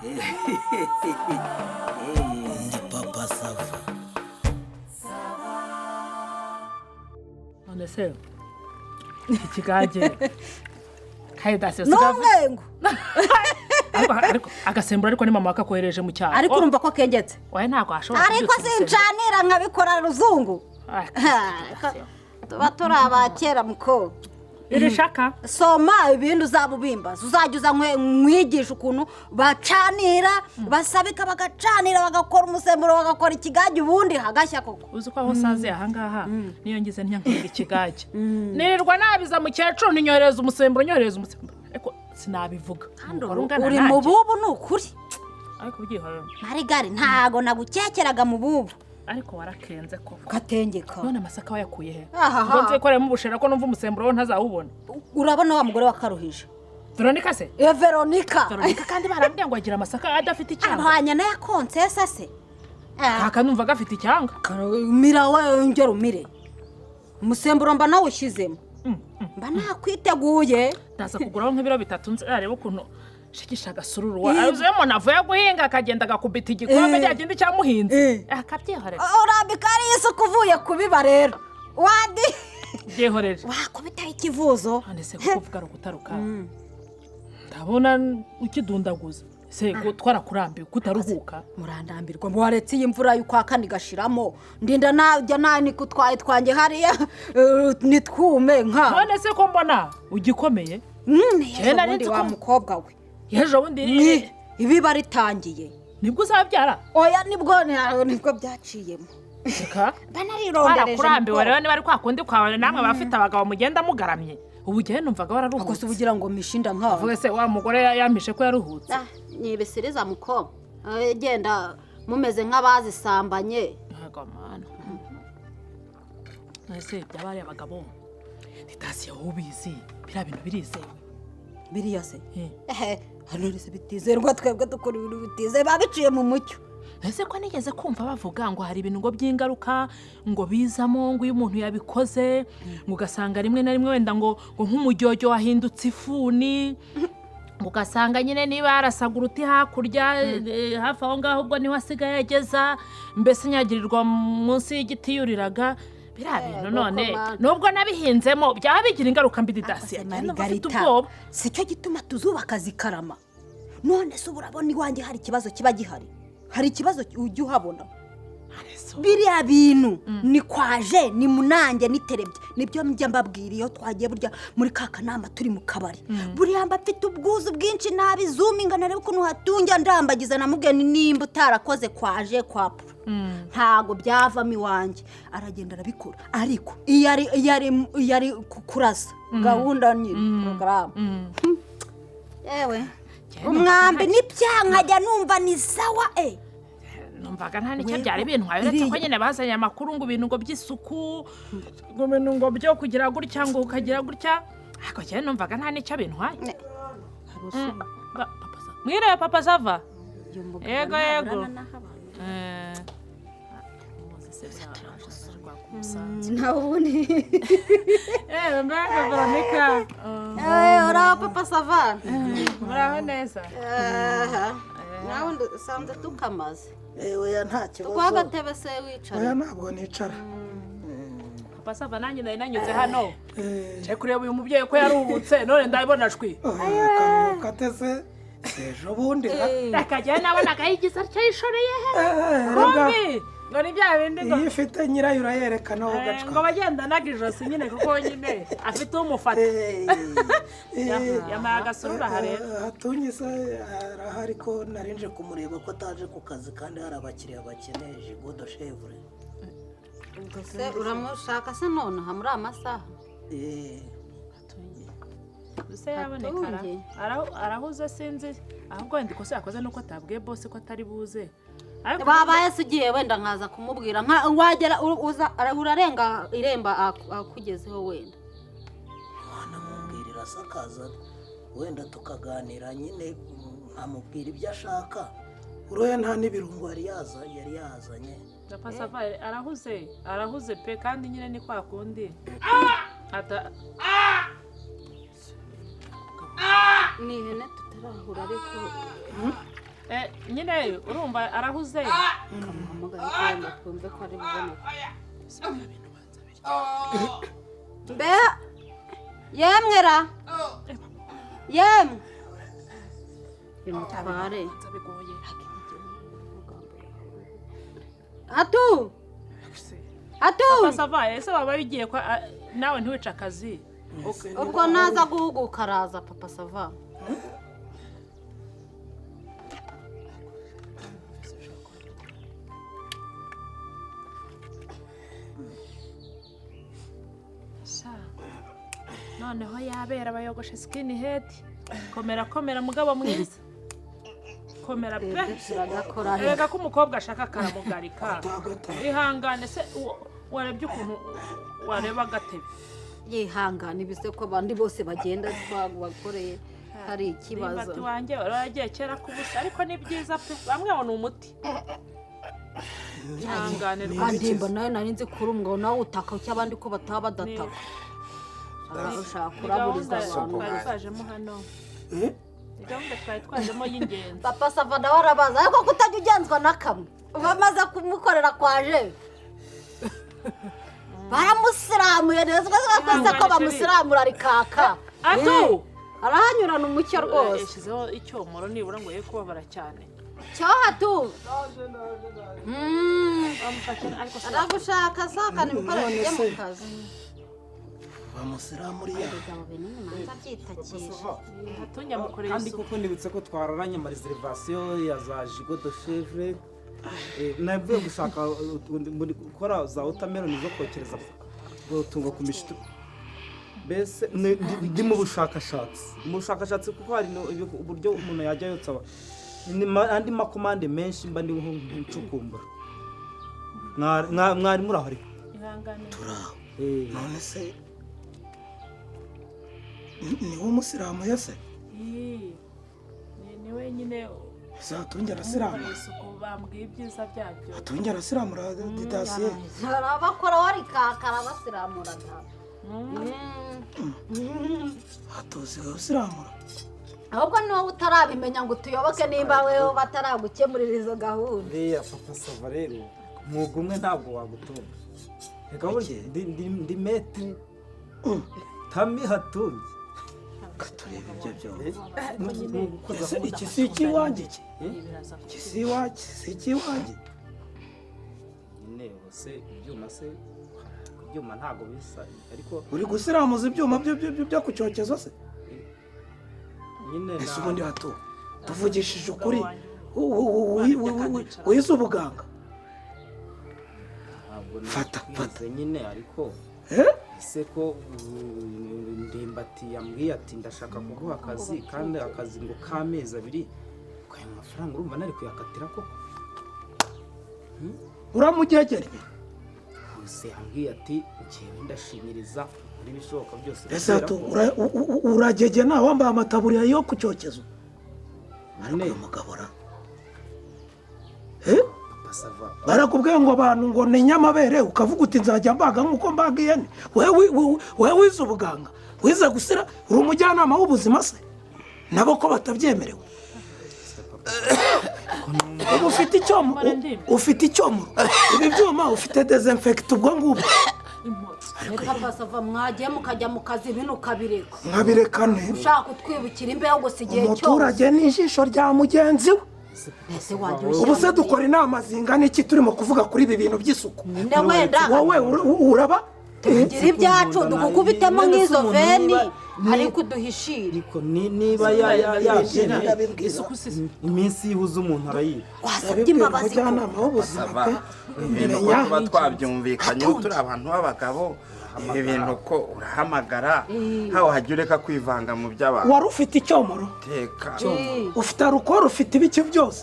Ndi papa Sava. None se ikigage kayidase n'umwengu ariko agasembura ariko ni mama wakakohereje mu cyaro ariko urumva ko kengetse waye ntago ashobora ariko sincanira nkabikora ruzungu tuba turi abakera muko iri shaka soma ibintu uzabubimbaza uzajya uza nkwigisha ukuntu bacanira basabika bagacanira bagakora umusemburo bagakora ikigage ubundi hagashya koko uzi ko aho saze ahangaha niyo ngize ntiyankiga ikigage nirirwa nabiza mukecuru ninyohereza umusemburo ariko sinabivuga uri mu bubu ni ukuri ariko ugiye marigari ntago nagukekeraga mu bubu ariko warakenze ko gatengeka none amasaka wayakuye he ngo nze koremo ubushera ko numva umusemburo wo ntazawubona urabona wa mugore wakaruhije Veronica se Veronica kandi barambye ngo agira amasaka adafite icyanga ahanya na yakonsesa se kaka numva gafite icyanga mira we ngero umire umusemburo mba nawe ushyizemo mba nakwiteguye ndaza kuguraho nk'ibiro 3 nze arebe ukuntu shikisha gasururu azemo navuye guhinga akagenda gakubita igikombe cyagindi cyamuhinze akabyehorera urambika ari isuku uvuye kubiba rero wadi byehoreje wakubita ikivuzo none se kuvuga rukutaruka ndabona ukidundaguza se gutwara kurambiwe kutaruhuka murandambirwa ngo waretse iyi mvura y'ukwa kane gashiramo ndinda najya nani kutwaye twange hariya nitwume nka none se ko mbona ugikomeye cyenda ndi wa mukobwa we yejo bundi ibi baritangiye nibwo uzabyara oya nibwo byaciyemo reka banarirongereje kurambiwe rero niba ari kwa kundi kwawe namwe bafite abagabo mugenda mugaramye ubu gihe numvaga wararuhutse akose ubugira ngo mishinda nkaho avuga se wa mugore yamishe ko yaruhutse nibesiriza mukobwa genda mumeze nk'abazisambanye ntago mana ese byabari abagabo nitasiye ubizi bira bintu birizewe biriya se hano rese bitizerwa twebwe dukora ibintu bitize babiciye mu mucyo ese ko nigeze kumva bavuga ngo hari ibintu ngo by'ingaruka ngo bizamo ngo iyo umuntu yabikoze ngo ugasanga rimwe na rimwe wenda ngo nk'umujyojyo wahindutse ifuni ngo ugasanga nyine niba yarasaga uruti hakurya hafi aho ngaho ubwo niho asigaye yageza mbese nyagirirwa munsi y'igiti yuriraga biriya bintu none nubwo nabihinzemo byaba bigira ingaruka mbi didasiye si cyo gituma tuzubaka zikarama none se urabona iwanjye hari ikibazo kiba gihari hari ikibazo ujya uhabona biriya bintu ni kwaje ni munange niterebye nibyo njya mbabwira iyo twagiye burya muri ka kanama turi mu kabari buriya mba mfite ubwuzu bwinshi nabi zuminga narebe ukuntu hatunjya ndambagiza namubwiye nimba utarakoze kwaje kwapfa ntago byavamo iwanjye aragenda arabikora ariko iyo ari kurasa gahunda nyine porogaramu yewe umwambi n'ibyankajya numva ni sawa numvaga nta nicyo byari bintwaye uretse ko nyine bazanye amakuru ngo ibintu ngo by'isuku ngo ibintu ngo byo kugira gutya ngo ukagira gutya ariko cyane numvaga nta nicyo bintwaye mwiriwe papa Sava yego nawe ubundi mbega Veronica uraho papa Sava muraho neza nawe usanze tukamaze oya nta kibazo twagatebe se wicara oya ntabwo nicara papa Sava nanjye nari nanyuze hano nje kureba uyu mubyeyi ko yaruhutse none ndabibona shwi katese ejo bundi akajya nabonaga yigize cyayishoreye he ngo ni bya bindi ngo iyo ufite nyirayo urayerekana aho gacwa ngo bagendanaga ijosi nyine kuko nyine afite umufata yamaye agasurura aha rero hatunyise arahari ko narinje kumureba ko ataje ku kazi kandi hari abakiriya bakeneje godo chevre se uramushaka se nonaha muri amasaha se yabonekara arahuze sinzi ahubwo wenda ikosa yakoze nuko atabwiye bose ko atari buze babaye se ugiye wenda nkaza kumubwira wagera urarenga iremba akugezeho wenda namubwirira asakaza wenda tukaganira nyine nkamubwira ibyo ashaka uroya nta n'ibirungo yari yazanye papa Sava arahuze pe kandi nyine ni kwa kundi ni ihene tutarahura ariko nyine urumva arahuze kamuhamagara cyane twumve ko ari buboneka mbe yemwera yemwe imutware bigoye hatu sava ese waba wigiye kwa nawe ntiwica akazi ubwo naza guhuguka araza papa sava noneho yabera bayogoshe skin head komera mugabo mwiza komera pe erega ko umukobwa ashaka karamugarika ihangane se warebye ukuntu wareba agatebe yihangane bise ko abandi bose bagenda bakoreye hari ikibazo imbati wanjye waragiye kera kubusa ariko ni byiza pe bamwe babona umuti ihangane rwandimba nawe nari nzi kuri umwe nawe utaka cy'abandi ko bataba badataka arashaka kuraburiza abantu twari twajemo hano gahunda twari twajemo y'ingenzi papa sava nawe arabaza ariko kutajya ugenzwa na kamwe bamaze kumukorera kwaje baramusiramuye neza rwose ko bamusiramura rikaka atu arahanyurana umucyo rwose yashyizeho icyomoro nibura ngo ye kubabara cyane cyohatu aragushaka sakana ibikoresho byo mu kazi bamusiramuriya kandi kuko ndibutse ko twararanye ama reservation ya za Jigo de Chevre navuye gushaka gukora za watermelon zo kokereza gutunga ku mishito bese ndi mu bushakashatsi kuko hari uburyo umuntu yajya yotsaba andi makomande menshi mba ndi ncukumbura mwari muri aho ariko turaho none se ni umusiramu yese ni wenyine zatunge arasiramu bambwiye ibyiza byabyo atunge arasiramura didasiye arabakora wari kakara basiramuraga atuzi gusiramura ahubwo niba utarabimenya ngo tuyoboke nimba wewe bataragukemurira izo gahunda reya papa sava rero mwuga umwe ntabwo wagutunga reka burya ndi metre tami hatunze katureba ibyo byose iki si ikiwanjye iki si iwacu si ikiwanjye nyine bose ibyuma ntabwo bisa ariko uri gusiramuza ibyuma byo ku cyokezo se nyine ese ubundi hato tuvugishije ukuri wize ubuganga fata nyine ariko ese ko ndimbati yambwiye ati ndashaka kuguha akazi kandi akazi ngo k'amezi 2 kwa amafaranga urumva nari kuyakatira ko uramugegerye ese yambwiye ati ngiye ndashimiriza muri bishoboka byose ese hato uragege nawe wambaye amataburiya yo ku cyokezo ariko umugabura barakubwiye ngo abantu ngo ni nyamabere ukavuga uti nzajya mbaga nk'uko mbaga ihene wewe wize ubuganga wize gusira uri umujyanama w'ubuzima se nabo ko batabyemerewe ubu ufite icyomoro ibi byuma ufite dezinfekiti ubwo ngubwo papa sava mwagiye mukajya mu kazi ibintu ukabireka nkabireka ne ushaka kutwibukira imbeho gusa igihe cyose umuturage ni ijisho rya mugenzi we ubu se dukora inama zingana iki turimo kuvuga kuri ibi bintu by'isuku wowe uraba tugira ibyacu dugukubitemo nk'izo veni ariko uduhishire ariko niba yaje iminsi yihuza umuntu arayiba wasabye imbabazi umujyanama w'ubuzima pe ibintu ko tuba twabyumvikanye turi abantu b'abagabo ibintu ko urahamagara hawe hajya ureka kwivanga mu by'abantu wari ufite icyomoro teka ufite arukoro ufite ibiki byose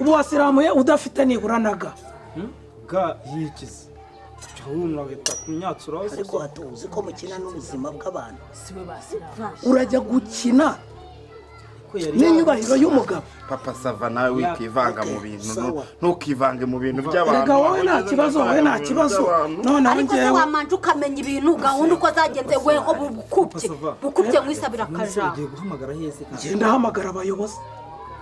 ubu wasiramuye udafite nibura na ga yikize urabita ku myatsura ariko hatuzi ko mukina n'ubuzima bw'abantu urajya gukina n'inyubahiro y'umugabo papa sava nawe wikivanga mu bintu ntukivange mu bintu by'abantu rega wowe nta kibazo none ariko se wamanje ukamenya ibintu gahunda uko zagenze weho bukubye mu isabira akajambo ugiye guhamagara hese ngenda hamagara abayobozi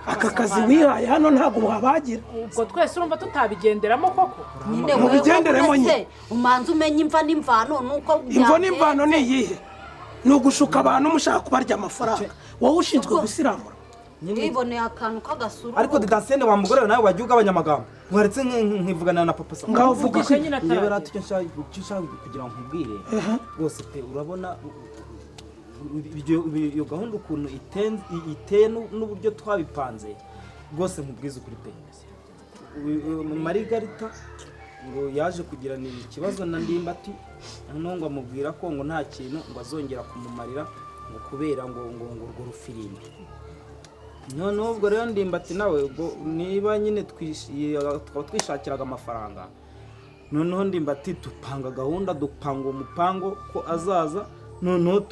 aka kazi wihaye hano ntabwo wabagira ubwo twese urumva tutabigenderamo koko nyine mu bigenderemo nyine umanza umenye imva n'imvano nuko imvo n'imvano ni iyihe ni ugushuka abantu mushaka kubarya amafaranga wowe ushinzwe gusiramura wiboneye akantu k'agasuru ariko didansiyene wa mugore nawe wagiye ugabanya amagambo waretse nkivugana na papa ngaho uvuga Vugisha nyine rero ataragira. icyo nshaka kugira ngo nkubwire rwose pe urabona iyo gahunda ukuntu iteye n'uburyo twabipanze rwose nkubwiza ukuri pe Marigarita ngo yaje kugirana ikibazo na Ndimbati noneho ngo amubwira ko ngo nta kintu ngo azongera kumumarira ngo kubera ngo urwo rufirimbi noneho ubwo rero Ndimbati nawe ubwo niba nyine twaba twishakiraga amafaranga noneho Ndimbati dupanga gahunda dupanga umupango ko azaza noneho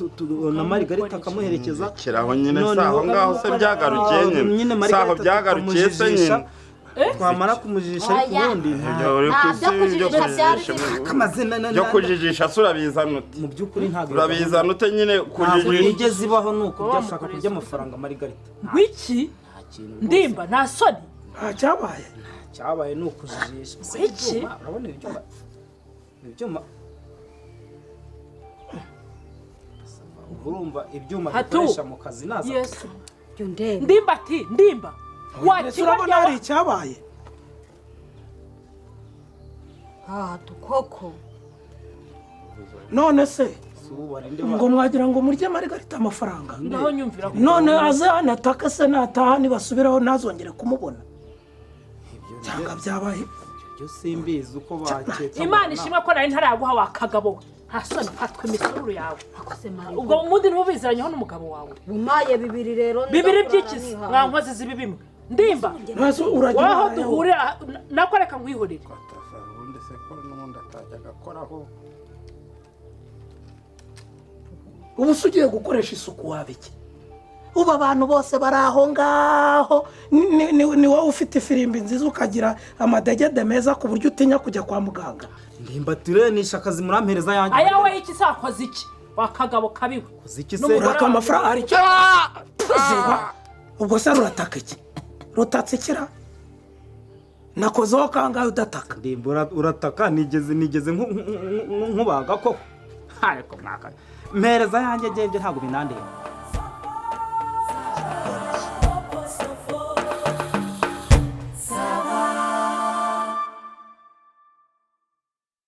na Marigarita akamuherekeza kiraho nyine saho ngaho se byagarukiye nyine saho byagarukiye se nyine twamara kumujijisha ariko ubundi byo kujijisha se urabizana ute mu by'ukuri ntabwo urabizana ute nyine ntabwo kujijisha yigeze ibaho ni uko byashaka kurya amafaranga Marigarita wiki ndimba nta soni nta cyabaye cyabaye ni ukujijisha Iki? urabona ibyuma urumva ibyuma Hatu. dukoresha mu kazi naza yesu byo ndebe ndimba ati ndimba ese urabona hari icyabaye tukoko none se si ubu barinde ngo mwagira ngo murye Marigarita amafaranga naho nyumvira ko none azanataka se nataha nibasubiraho ntazongere kumubona cyangwa byabaye byo simbizi uko baketse imana ishimwe ko nari ntaraguha wa kagabo we nta soni fatwa imisururu yawe akose mari ubwo ubundi ntubiziranyeho n'umugabo wawe bumaye bibiri rero bibiri by'ikizi mwa nkozi zibi bimwe ndimba ntazo uragira waho nawe. duhurira nako reka nkwihurire ubundi se ko n'ubundi atajya agakoraho ubu se ugiye gukoresha isuku waba iki ubu abantu bose bari aho ngaho ni wowe ufite ifirimbi nziza ukagira amadegede meza ku buryo utinya kujya kwa muganga Ndimbati rero ni ishakazi murampereza yanjye ayawe iki sakoze iki wa kagabo kabiwe ziki se N'umugore uraka amafaranga hari icyo ziba ubwo se rurataka iki rutatse ikira nakozeho kangahe udataka Ndimba urataka nigeze nkubaga koko ariko mwaka mpereza yanjye ntabwo binandeba